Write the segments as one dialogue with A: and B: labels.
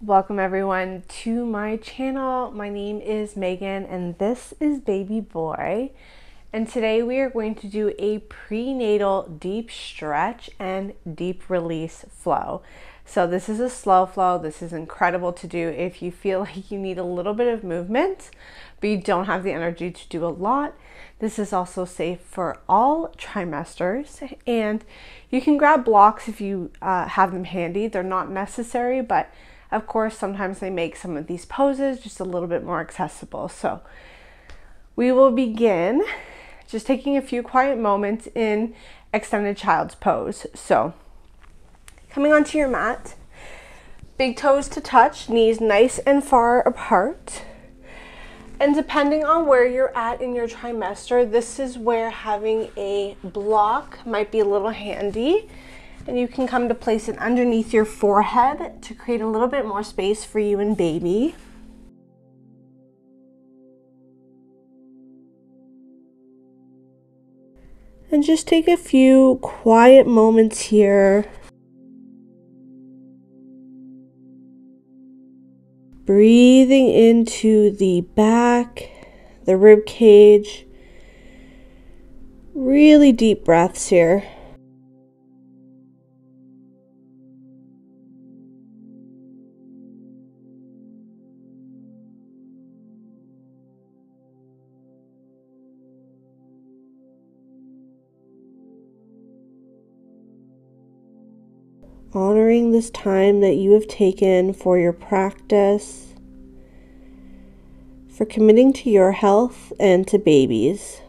A: Welcome everyone to my channel. My name is Megan and this is baby boy. And today we are going to do a prenatal deep stretch and deep release flow. So this is a slow flow. This is incredible to do if you feel like you need a little bit of movement, but you don't have the energy to do a lot. This is also safe for all trimesters, and you can grab blocks if you have them handy. They're not necessary, but of course, sometimes they make some of these poses just a little bit more accessible. So we will begin just taking a few quiet moments in extended child's pose. So coming onto your mat, big toes to touch, knees nice and far apart. And depending on where you're at in your trimester, this is where having a block might be a little handy. And you can come to place it underneath your forehead to create a little bit more space for you and baby. And just take a few quiet moments here. Breathing into the back, the rib cage. Really deep breaths here. Honoring this time that you have taken for your practice, for committing to your health and to babies.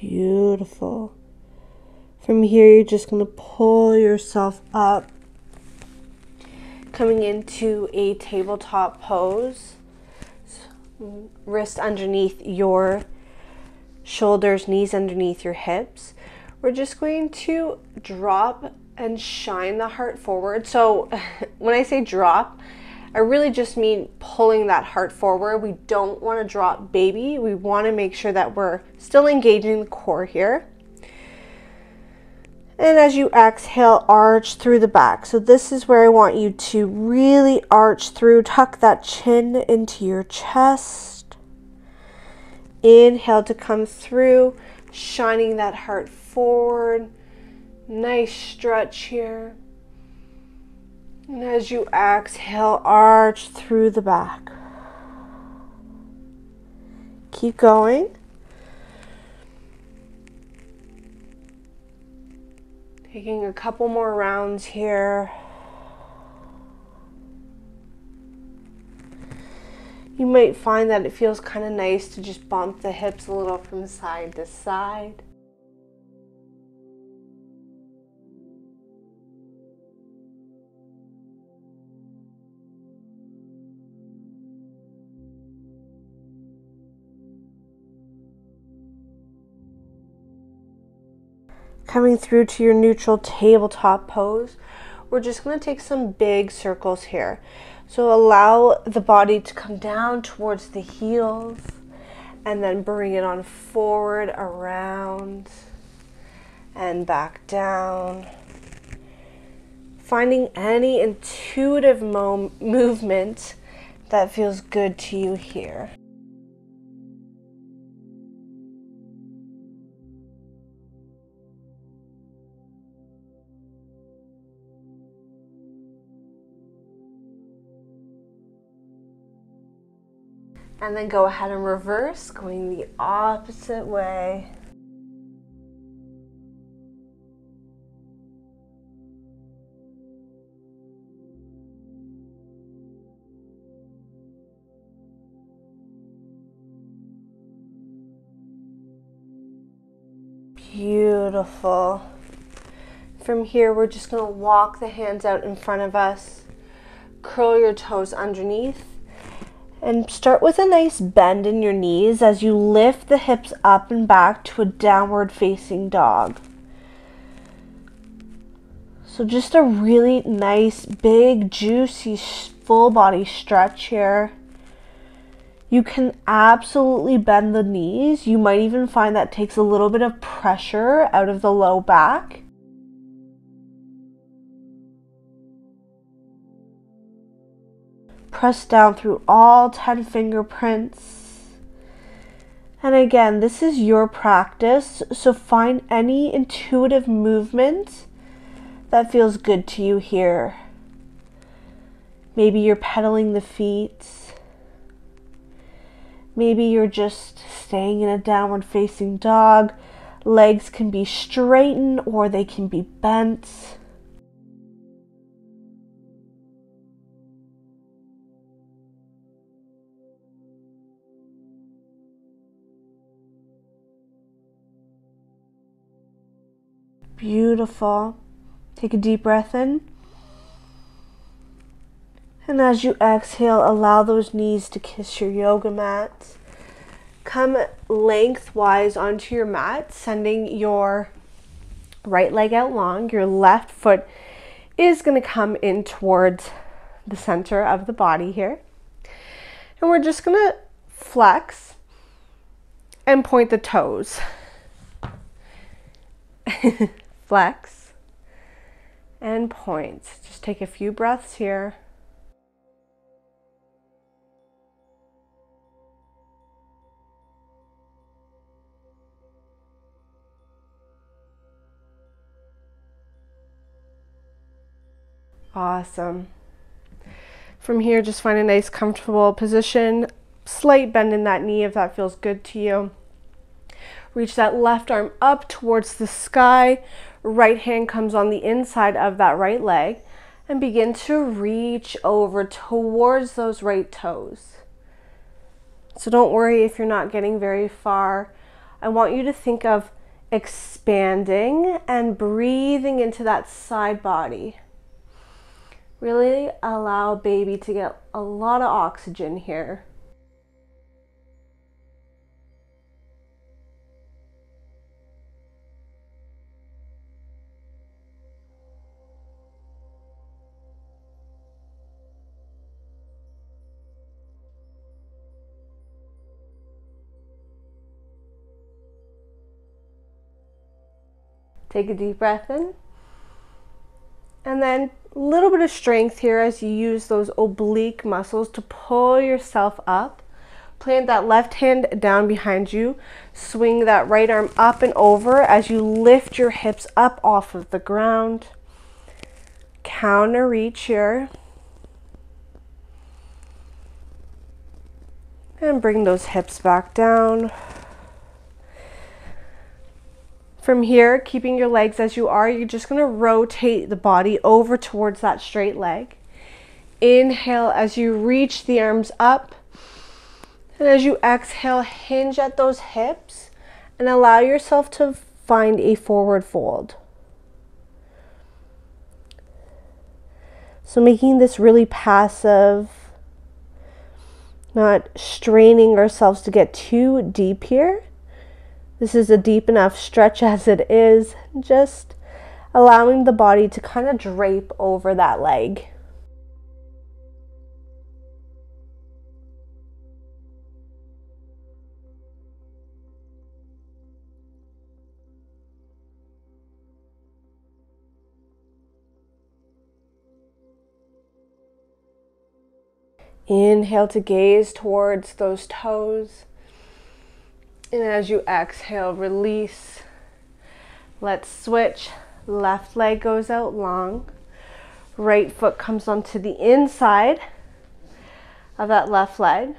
A: Beautiful. From here, you're just going to pull yourself up, coming into a tabletop pose. Wrist underneath your shoulders, knees underneath your hips. We're just going to drop and shine the heart forward. So when I say drop, I really just mean pulling that heart forward. We don't want to drop baby. We want to make sure that we're still engaging the core here. And as you exhale, arch through the back. So this is where I want you to really arch through, tuck that chin into your chest. Inhale to come through, shining that heart forward. Nice stretch here. And as you exhale, arch through the back. Keep going. Taking a couple more rounds here. You might find that it feels kind of nice to just bump the hips a little from side to side. Coming through to your neutral tabletop pose, we're just going to take some big circles here. So allow the body to come down towards the heels and then bring it on forward, around and back down. Finding any intuitive movement that feels good to you here. And then go ahead and reverse, going the opposite way. Beautiful. From here, we're just going to walk the hands out in front of us, curl your toes underneath, and start with a nice bend in your knees as you lift the hips up and back to a downward facing dog. So just a really nice, big, juicy, full body stretch here. You can absolutely bend the knees. You might even find that takes a little bit of pressure out of the low back. Press down through all 10 fingerprints. And again, this is your practice, so find any intuitive movement that feels good to you here. Maybe you're pedaling the feet. Maybe you're just staying in a downward facing dog. Legs can be straightened or they can be bent. Beautiful. Take a deep breath in. And as you exhale, allow those knees to kiss your yoga mat. Come lengthwise onto your mat, sending your right leg out long. Your left foot is going to come in towards the center of the body here. And we're just going to flex and point the toes. Flex and point. Just take a few breaths here. Awesome. From here, just find a nice comfortable position. Slight bend in that knee if that feels good to you. Reach that left arm up towards the sky. Right hand comes on the inside of that right leg and begin to reach over towards those right toes. So don't worry if you're not getting very far. I want you to think of expanding and breathing into that side body. Really allow baby to get a lot of oxygen here. Take a deep breath in. And then a little bit of strength here as you use those oblique muscles to pull yourself up. Plant that left hand down behind you. Swing that right arm up and over as you lift your hips up off of the ground. Counter reach here. And bring those hips back down. From here, keeping your legs as you are, you're just going to rotate the body over towards that straight leg. Inhale as you reach the arms up. And as you exhale, hinge at those hips and allow yourself to find a forward fold. So making this really passive, not straining ourselves to get too deep here. This is a deep enough stretch as it is, just allowing the body to kind of drape over that leg. Inhale to gaze towards those toes. And as you exhale, release. Let's switch. Left leg goes out long. Right foot comes onto the inside of that left leg.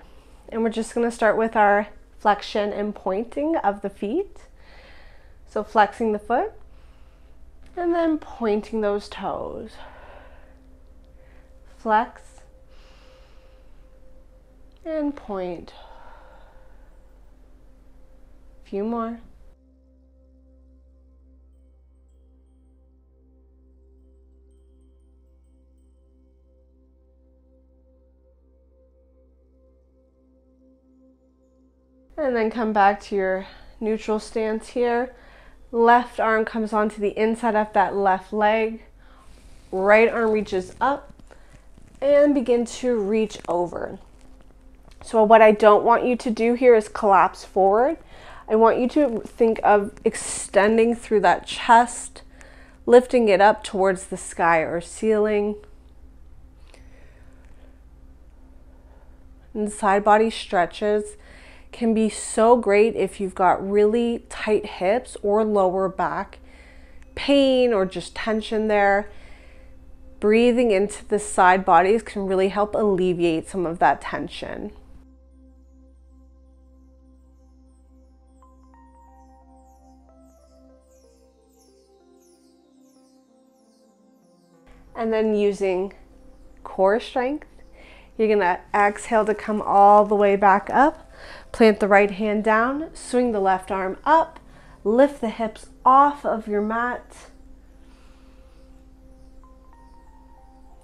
A: And we're just going to start with our flexion and pointing of the feet. So flexing the foot and then pointing those toes. Flex and point. Few more. And then come back to your neutral stance here. Left arm comes onto the inside of that left leg. Right arm reaches up and begin to reach over. So what I don't want you to do here is collapse forward. I want you to think of extending through that chest, lifting it up towards the sky or ceiling. And side body stretches can be so great if you've got really tight hips or lower back pain or just tension there. Breathing into the side bodies can really help alleviate some of that tension. And then using core strength, you're gonna exhale to come all the way back up. Plant the right hand down, swing the left arm up, lift the hips off of your mat,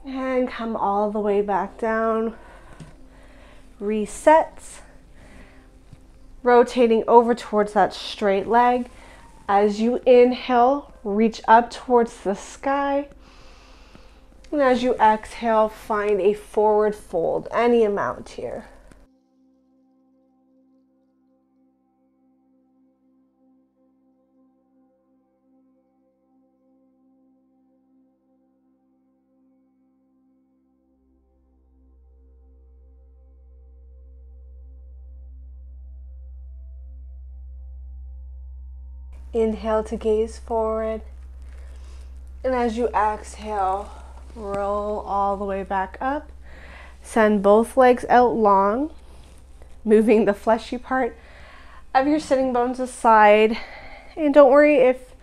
A: and come all the way back down. Reset, rotating over towards that straight leg. As you inhale, reach up towards the sky. And as you exhale, find a forward fold, any amount here. Inhale to gaze forward. And as you exhale, roll all the way back up. Send both legs out long, moving the fleshy part of your sitting bones aside. And don't worry if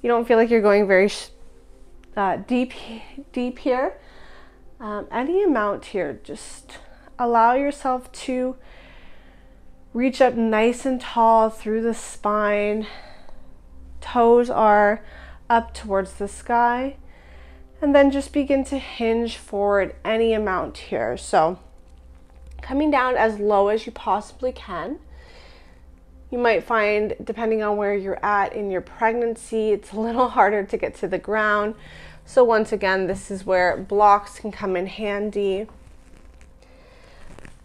A: you don't feel like you're going very deep here. Any amount here, just allow yourself to reach up nice and tall through the spine. Toes are up towards the sky. And then just begin to hinge forward any amount here. So coming down as low as you possibly can. You might find, depending on where you're at in your pregnancy, it's a little harder to get to the ground. So once again, this is where blocks can come in handy.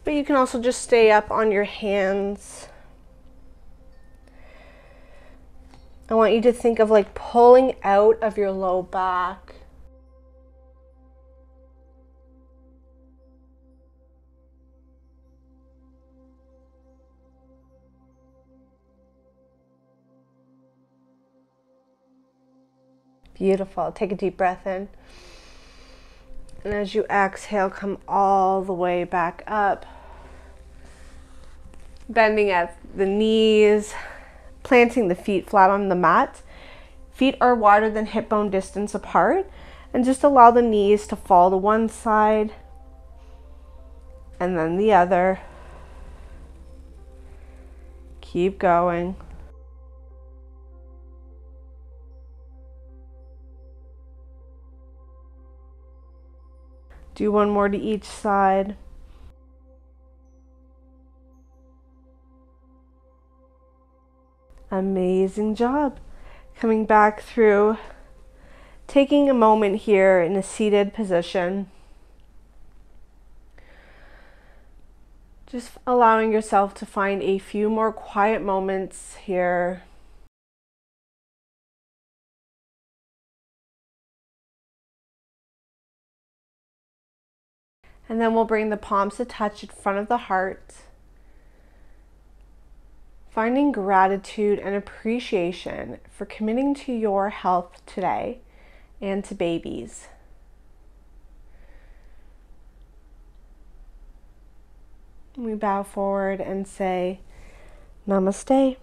A: But you can also just stay up on your hands. I want you to think of like pulling out of your low back. Beautiful. Take a deep breath in. And as you exhale, come all the way back up. Bending at the knees, planting the feet flat on the mat. Feet are wider than hip bone distance apart. And just allow the knees to fall to one side and then the other. Keep going. Do one more to each side. Amazing job. Coming back through, taking a moment here in a seated position. Just allowing yourself to find a few more quiet moments here. And then we'll bring the palms to touch in front of the heart. Finding gratitude and appreciation for committing to your health today and to babies. We bow forward and say, Namaste.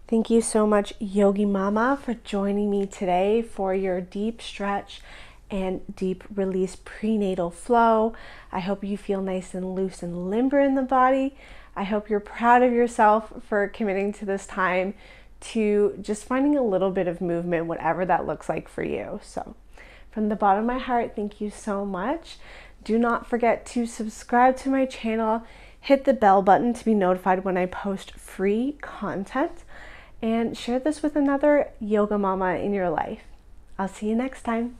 A: Thank you so much, Yogi Mama, for joining me today for your deep stretch and deep release prenatal flow. I hope you feel nice and loose and limber in the body. I hope you're proud of yourself for committing to this time to just finding a little bit of movement, whatever that looks like for you. So from the bottom of my heart, thank you so much. Do not forget to subscribe to my channel, hit the bell button to be notified when I post free content, and share this with another yoga mama in your life. I'll see you next time.